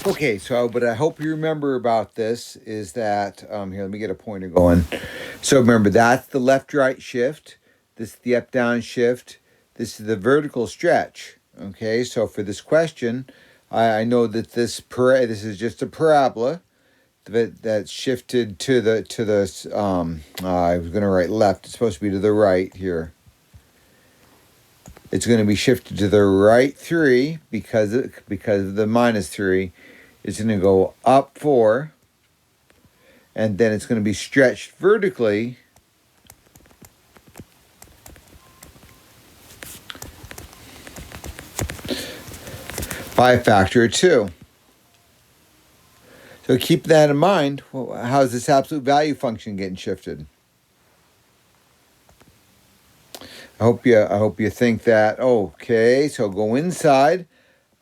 Okay, so what I hope you remember about this is that, here, let me get a pointer going. So remember, that's the left-right shift. This is the up-down shift. This is the vertical stretch. Okay, so for this question, I know that this is just a parabola that's shifted I was going to write left. It's supposed to be to the right here. It's going to be shifted to the right 3 because of the minus 3. It's going to go up 4, and then it's going to be stretched vertically by a factor of 2. So keep that in mind. How's this absolute value function getting shifted? I hope you think that. Okay, so go inside.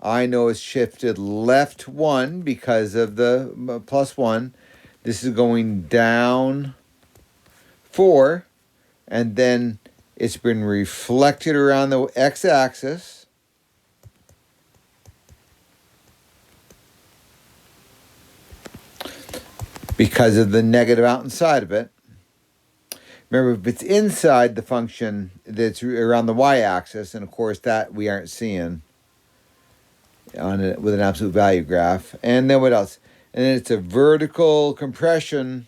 I know it's shifted left 1 because of the plus 1. This is going down 4, and then it's been reflected around the x-axis. Because of the negative out inside of it. Remember, if it's inside the function that's around the y-axis, and of course that we aren't seeing with an absolute value graph. And then what else? And then it's a vertical compression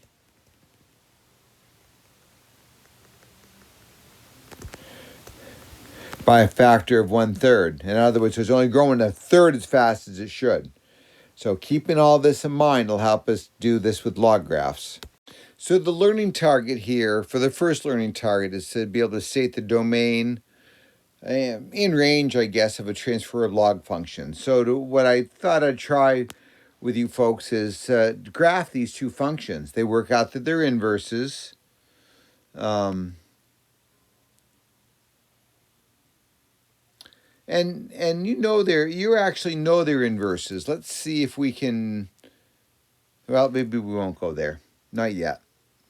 by a factor of 1/3. In other words, it's only growing 1/3 as fast as it should. So keeping all this in mind will help us do this with log graphs. So the learning target here, for the first learning target, is to be able to state the domain in range, I guess, of a transfer of log function. So what I thought I'd try with you folks is graph these two functions. They work out that they're inverses. And you actually know they're inverses. Let's see if we can. Well, maybe we won't go there. Not yet.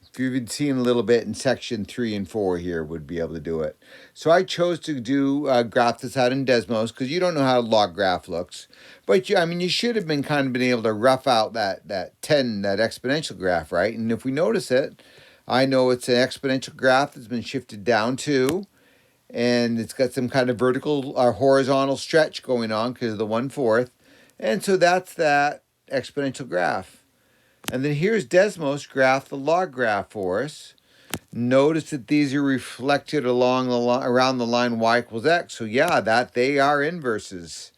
If you've seen a little bit in section 3 and 4 here, would be able to do it. So I chose to do graph this out in Desmos because you don't know how a log graph looks. But you should have been able to rough out that exponential graph, right? And if we notice it, I know it's an exponential graph that's been shifted down 2, and it's got some kind of vertical or horizontal stretch going on because of the 1/4. And so that's that exponential graph. And then here's Desmos graph the log graph for us. Notice that these are reflected around the line y equals x. So yeah, that they are inverses.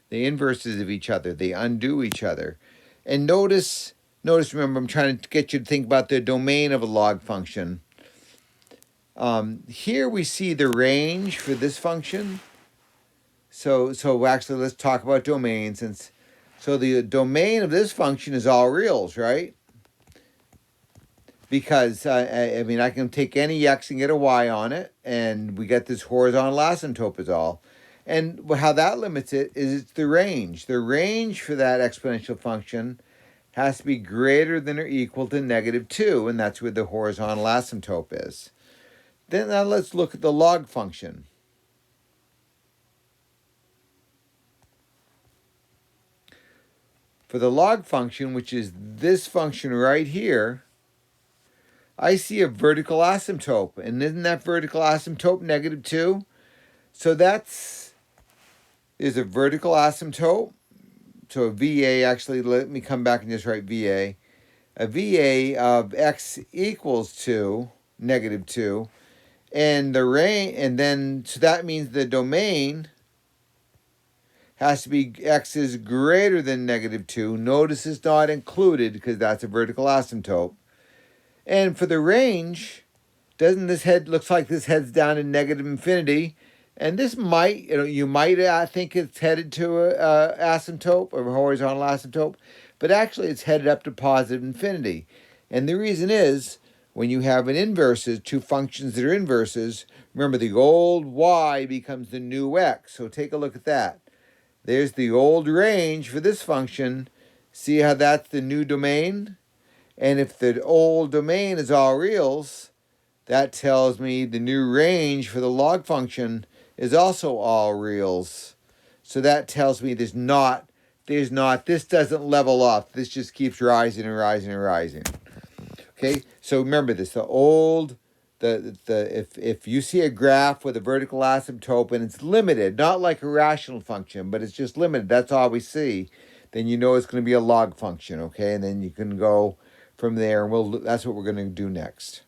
The inverses of each other. They undo each other. And notice, remember, I'm trying to get you to think about the domain of a log function. Here we see the range for this function. So actually, let's talk about domains. So the domain of this function is all reals, right? Because I can take any x and get a y on it, and we get this horizontal asymptote is all. And how that limits it is it's the range. The range for that exponential function has to be greater than or equal to -2, and that's where the horizontal asymptote is. Then now let's look at the log function. For the log function, which is this function right here, I see a vertical asymptote. And isn't that vertical asymptote -2? So there's a vertical asymptote. So a VA, actually, let me come back and just write VA. A VA of x equals to -2. And the range, and then, so that means the domain has to be x is greater than -2. Notice it's not included because that's a vertical asymptote. And for the range, doesn't this head, looks like this heads down to -infinity. And this might, you might think it's headed to a asymptote or a horizontal asymptote, but actually it's headed up to positive infinity. And the reason is, when you have an inverses, two functions that are inverses, remember the old y becomes the new x. So take a look at that. There's the old range for this function. See how that's the new domain? And if the old domain is all reals, that tells me the new range for the log function is also all reals. So that tells me there's not There's not. This doesn't level off. This just keeps rising and rising and rising. Okay, so remember this. If you see a graph with a vertical asymptote and it's limited, not like a rational function, but it's just limited, that's all we see, then you know it's going to be a log function, okay? And then you can go from there, and that's what we're going to do next.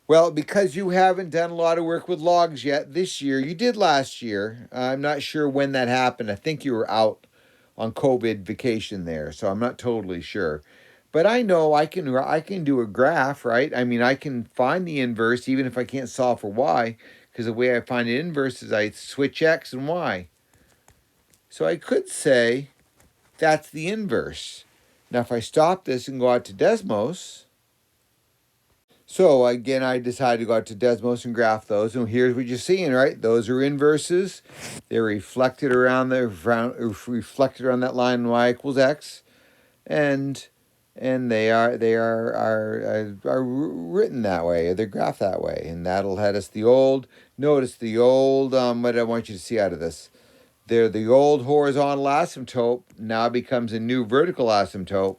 Well, because you haven't done a lot of work with logs yet this year, you did last year. I'm not sure when that happened. I think you were out on COVID vacation there, so I'm not totally sure. But I know I can do a graph, right? I mean, I can find the inverse even if I can't solve for y, because the way I find the inverse is I switch x and y. So I could say that's the inverse. Now, if I stop this and go out to Desmos, so again, I decided to go out to Desmos and graph those, and here's what you're seeing, right? Those are inverses. They're reflected around that line y equals x, and they are written that way, or they're graphed that way, and that'll head us Notice the old what I want you to see out of this. The old horizontal asymptote now becomes a new vertical asymptote.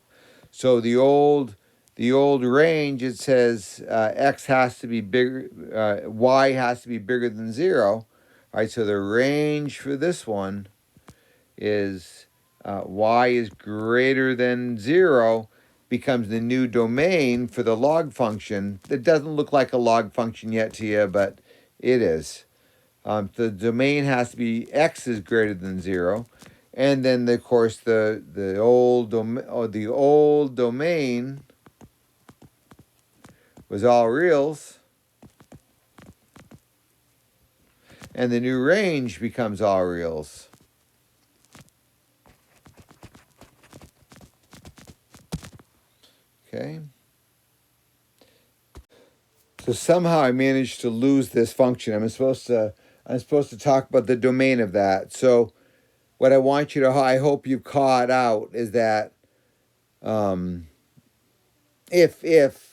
So the old range, it says x has to be bigger, y has to be bigger than 0. All right, so the range for this one is y is greater than 0, becomes the new domain for the log function. That doesn't look like a log function yet to you, but it is. The domain has to be x is greater than 0. And then, of course, the old domain was all reals, and the new range becomes all reals. Okay. So somehow I managed to lose this function. I'm supposed to talk about the domain of that. So what I want you to, I hope you caught out, is that if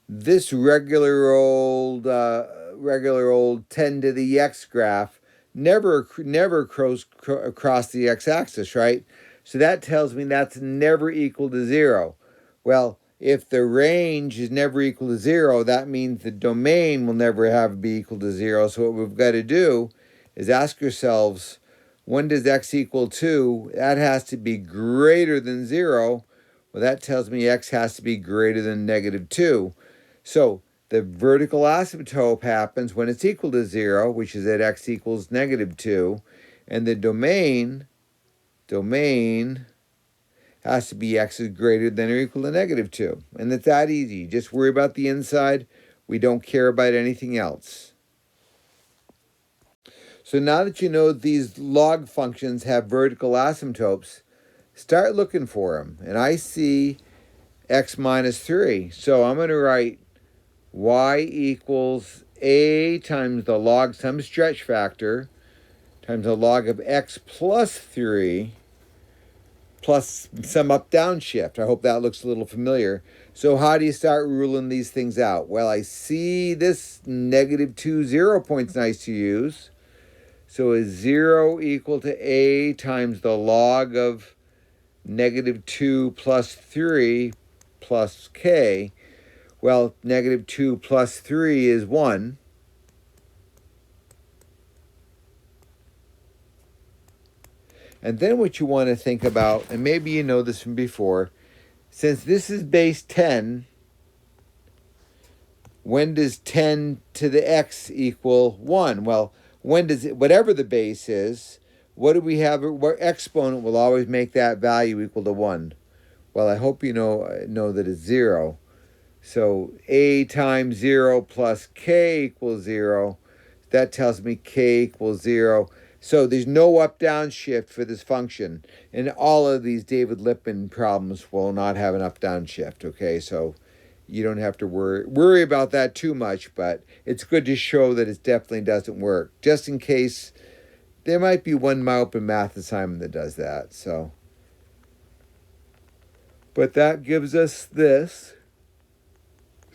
this regular old 10 to the x graph never across the x-axis, right? So that tells me that's never equal to 0. Well, if the range is never equal to 0, that means the domain will never be equal to 0. So what we've got to do is ask ourselves, when does x equal 2? That has to be greater than 0. Well, that tells me x has to be greater than negative 2. So the vertical asymptote happens when it's equal to 0, which is at x equals negative 2. And the domain has to be x is greater than or equal to negative 2. And it's that easy. Just worry about the inside. We don't care about anything else. So now that you know these log functions have vertical asymptotes, start looking for them. And I see x minus 3. So I'm going to write y equals a times the log some stretch factor times the log of x plus 3 plus some up-down shift. I hope that looks a little familiar. So how do you start ruling these things out? Well, I see this negative 2 0 point's nice to use. So is 0 equal to a times the log of negative 2 plus 3 plus k? Well, negative 2 plus 3 is 1. And then what you want to think about, and maybe you know this from before, since this is base 10, when does 10 to the x equal 1? Well, when does it, whatever the base is, what do we have? What exponent will always make that value equal to 1? Well, I hope you know that it's 0. So a times 0 plus k equals 0. That tells me k equals 0. So there's no up-down shift for this function. And all of these David Lippmann problems will not have an up-down shift, okay? So you don't have to worry about that too much, but it's good to show that it definitely doesn't work. Just in case there might be one myope math assignment that does that. So, but that gives us this.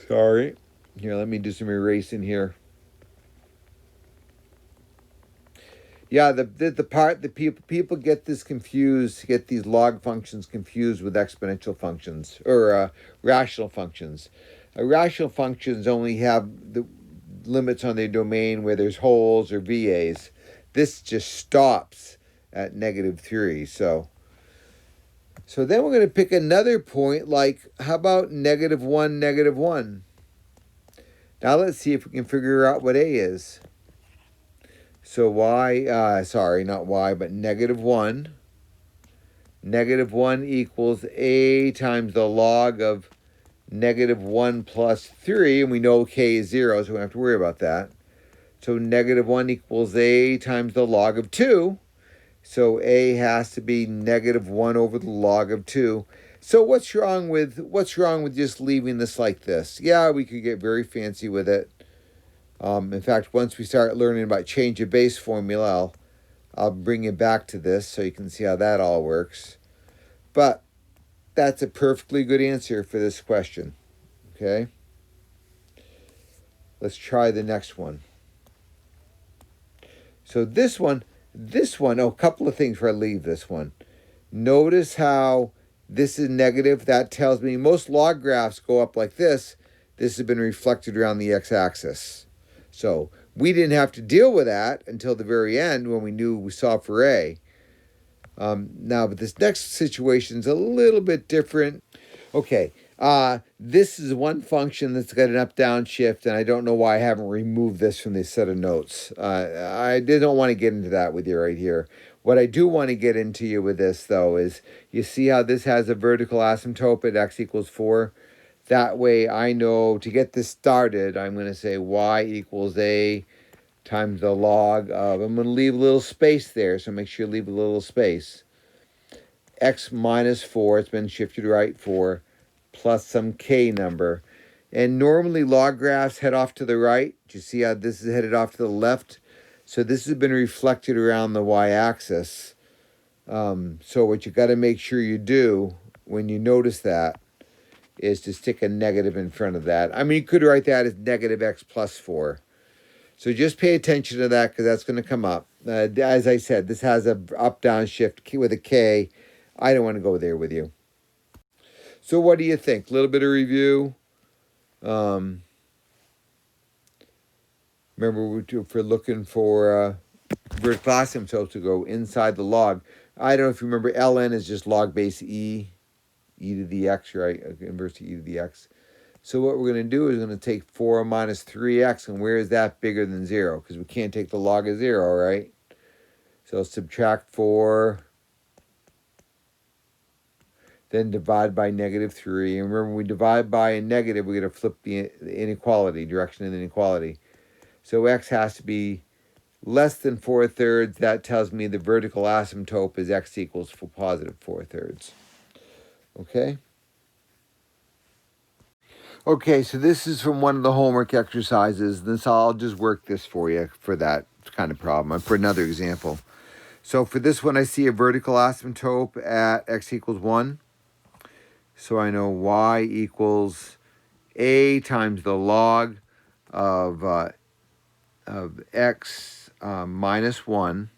Sorry. Here, let me do some erasing here. Yeah, the part that people get this confused, get these log functions confused with exponential functions or rational functions. Rational functions only have the limits on their domain where there's holes or VAs. This just stops at -3. So then we're going to pick another point, like how about -1, -1? Now let's see if we can figure out what A is. So sorry, not y, but -1. -1 equals a times the log of -1 plus 3, and we know k is 0, so we don't have to worry about that. So -1 equals a times the log of 2. So a has to be -1 over the log of 2. So what's wrong with just leaving this like this? Yeah, we could get very fancy with it. In fact, once we start learning about change of base formula, I'll bring you back to this so you can see how that all works. But that's a perfectly good answer for this question. Okay? Let's try the next one. So this one, a couple of things before I leave this one. Notice how this is negative. That tells me most log graphs go up like this. This has been reflected around the x-axis. So we didn't have to deal with that until the very end when we saw for A. Now, but this next situation is a little bit different. Okay, this is one function that's got an up-down shift, and I don't know why I haven't removed this from this set of notes. I don't want to get into that with you right here. What I do want to get into you with this, though, is you see how this has a vertical asymptote at x equals 4? That way I know to get this started, I'm going to say y equals a times the log of, I'm going to leave a little space there, so make sure you leave a little space. X minus 4, it's been shifted right 4, plus some k number. And normally log graphs head off to the right. Do you see how this is headed off to the left? So this has been reflected around the y-axis. So what you got to make sure you do when you notice that is to stick a negative in front of that. I mean, you could write that as -x plus 4. So just pay attention to that because that's going to come up. As I said, this has a up-down shift with a k. I don't want to go there with you. So what do you think? A little bit of review. Remember, if we're looking for vertical asymptotes to go inside the log. I don't know if you remember, ln is just log base e to the x, right? Inverse to e to the x. So what we're going to do is we're going to take 4 minus 3x, and where is that bigger than 0? Because we can't take the log of 0, right? So subtract 4, then divide by -3. And remember, when we divide by a negative, we're going to flip the inequality, direction of the inequality. So x has to be less than 4/3. That tells me the vertical asymptote is x equals positive 4/3. Okay? Okay, so this is from one of the homework exercises. I'll just work this for you for that kind of problem. For another example. So for this one, I see a vertical asymptote at x equals 1. So I know y equals a times the log of x minus 1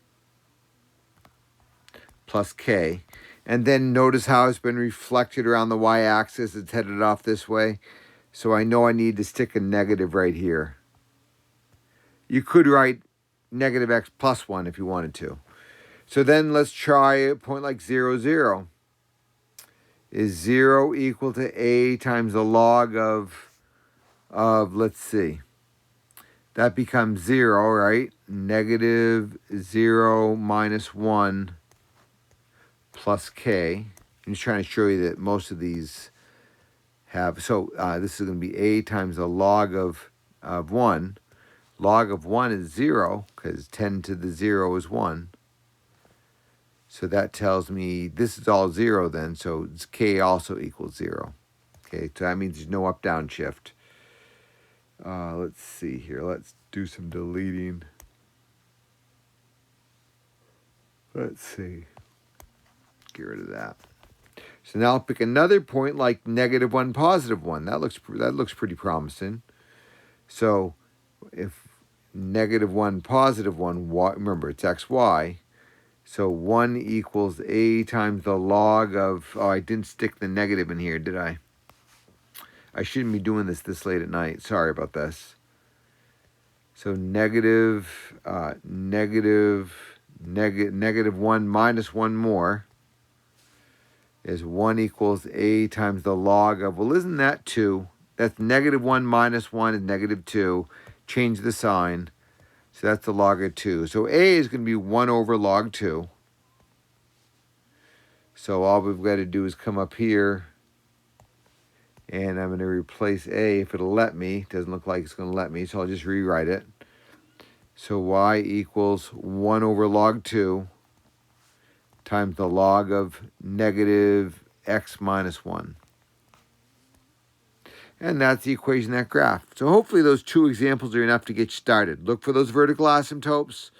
plus k. And then notice how it's been reflected around the y-axis. It's headed off this way. So I know I need to stick a negative right here. You could write -x plus 1 if you wanted to. So then let's try a point like 0, 0. Is 0 equal to a times the log of let's see. That becomes 0, right? -0 minus 1 plus k. I'm just trying to show you that most of these have. So this is going to be a times the log of 1. Log of 1 is 0 because 10 to the 0 is 1. So that tells me this is all 0 then. So k also equals 0. Okay, so that means there's no up-down shift. Let's see here. Let's do some deleting. Let's see. Get rid of that. So now I'll pick another point like -1, +1. That looks pretty promising. So if negative 1, positive 1, y, remember it's xy. So 1 equals a times the log of, oh, I didn't stick the negative in here, did I? I shouldn't be doing this late at night. Sorry about this. So negative 1 minus 1 more is 1 equals a times the log of, well, isn't that 2? That's negative 1 minus 1 is negative 2. Change the sign. So that's the log of 2. So a is going to be 1 over log 2. So all we've got to do is come up here, and I'm going to replace a if it'll let me. It doesn't look like it's going to let me, so I'll just rewrite it. So y equals 1 over log 2 times the log of negative x minus 1. And that's the equation of that graph. So hopefully those 2 examples are enough to get started. Look for those vertical asymptotes.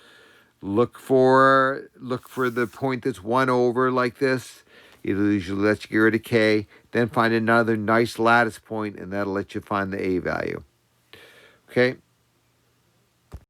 Look for the point that's 1 over like this. It'll usually let you get rid of k. Then find another nice lattice point, and that'll let you find the a value. Okay,